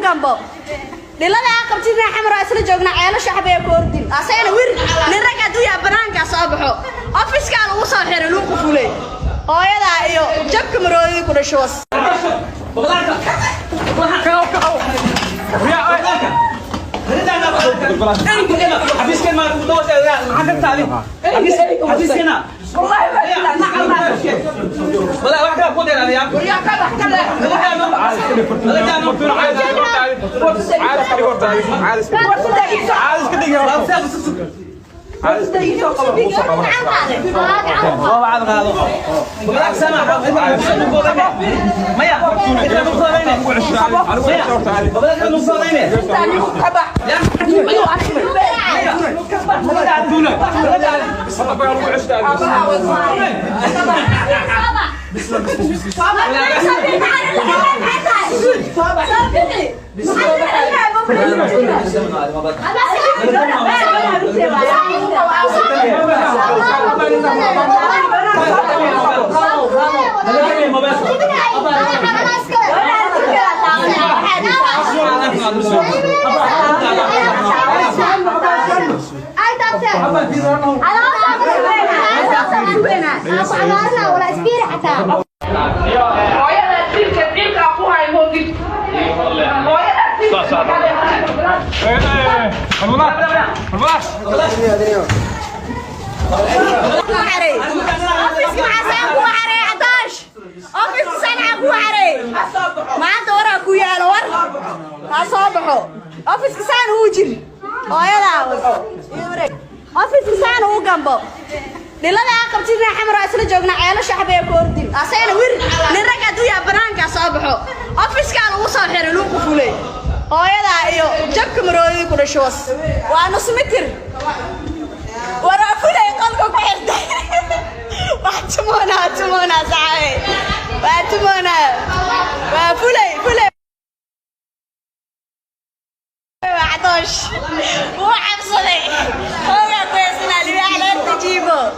gambo dhilada qabtina xamra isla joogna ceelo shacbiga koordin asayna wir nin raga duya banaanka soo baxo ofiska lagu soo xiray luuq fulay hooyada iyo jabka maroodi ku dhashoos حبيس كنا مدوس حاجة تعليم حبيس كنا ولا واحدة فوق يا ريان office saan uu jiri hooyada office saan uu gambo dhilada qabtina xamra isla joogna ceelo shacbiga koordin asayna wir nin raga duya banaanka soo baxo offiska lagu soo xiray luuq fulay hooyada iyo jabka maroodi ku dhashoos waa nus mitir wara fulay qolka ku xirtay wax tumona saay waa tumona waa fulay عطش وحبصلي هو كويسنا اللي على تجيبه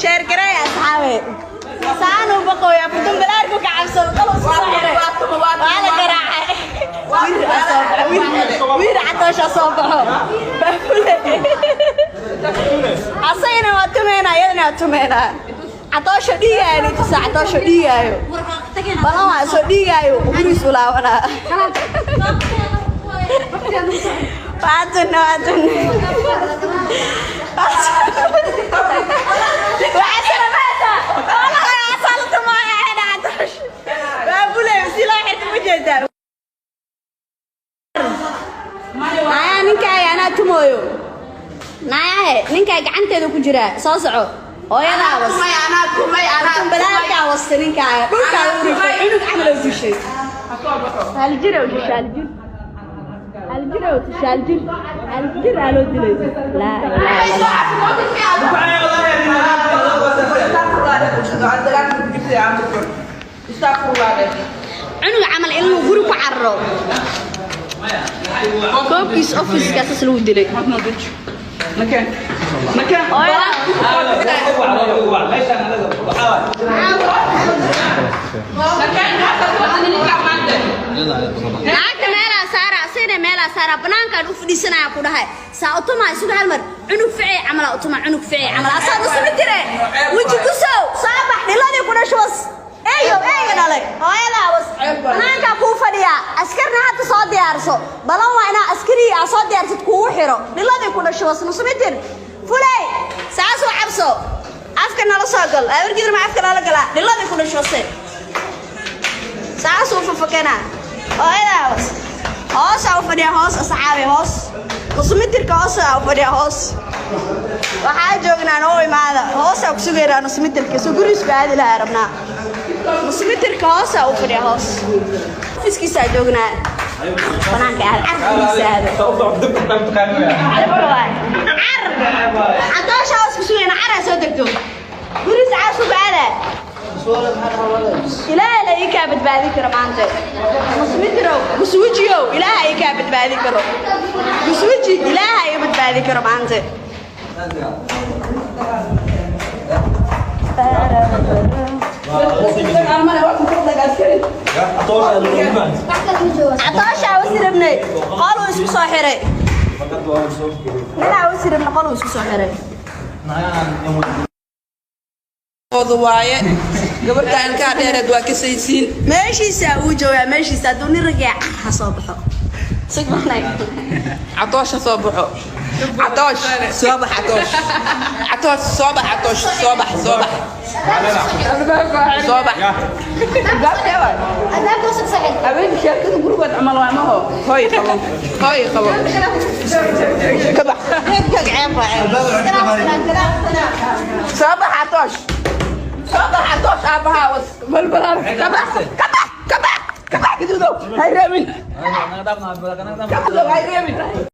شير قرايه اصحابي سانو بقوا يا بدون بلاركو كعبصل خلص وانا قراعه وير عطش اصبحه عصينا واتمينا يدنا واتمينا عطش ديغايو 19 ديغايو بلا ما سو ديغايو وبريس ولاونا وعدنا وعسل ماذا والله عسلت معي انا عطش بقول له سلاحي وجهه نايا نينكاي انا تمويو نايا نينكاي gacanteeda ku jira soo soco hooyada was ana balaarka was ninkaaga dhulka u rifay inuu camal u dishay hal jiro الجر على دليل لا عنو عمل إنه غرق عرّو كوبيس أوفيس كاسس لو دليل مكان meela saara banaanka u fadhiisanaya ku dhahay saa'otuma isugu hal mar cunug ficay amala otuma cunug ficay amala asaad usoo tire wiji ku soo saabax dhiladii ku dhashwas eeyo dhalay hooyada was banaanka ku fadhiya askarna hadda soo diyaarso balan waa ina askari soo diyaarsid ku xiro dhiladii ku dhashwas nusmitir fulay saaso cabso afka nala soo gal awargiir ma afka nala gala dhiladii ku dhashwas saaso fafakana hooyada was هوس أو فدي هوس أصحابي هوس نصمتر كهوس أو فدي هوس وحاجونا نوي ماذا هوس أو كسبيرا نصمتر كسبوريس بعد لا ربنا نصمتر كهوس أو فدي هوس فيس كيسا جونا بنانك على عرض هذا عطاش هوس كسبيرا عرض صدقتو بوريس عاسو بعده إلهي يكابد بعدي كرمانته مسمترو مسوجيو إلهي يكابد بعدي كرو مسوجي إلهي يبد بعدي كرمانته عطاشة وسربني قالوا اسمه صاحري لا وسربنا قالوا اسمه صاحري waaye gabadhaan ka dheereed waa ka saysiin meeshiisa uu joogaa meeshiisa hadduu nin ragay ha soo baxo sigmanay catoosha soo baxo catoosh soo bax catoosh catoosh soo bax catoosh soo bax soo bax soo bax gabadha هذا قصة صحيح habeen sheekada gurigood camal waa maho hooy qabo ka bax soo bax catoosh صباح عطوش أبها والبلبلان كبح كبح كبح كبح كده هاي رامين كده هاي رامين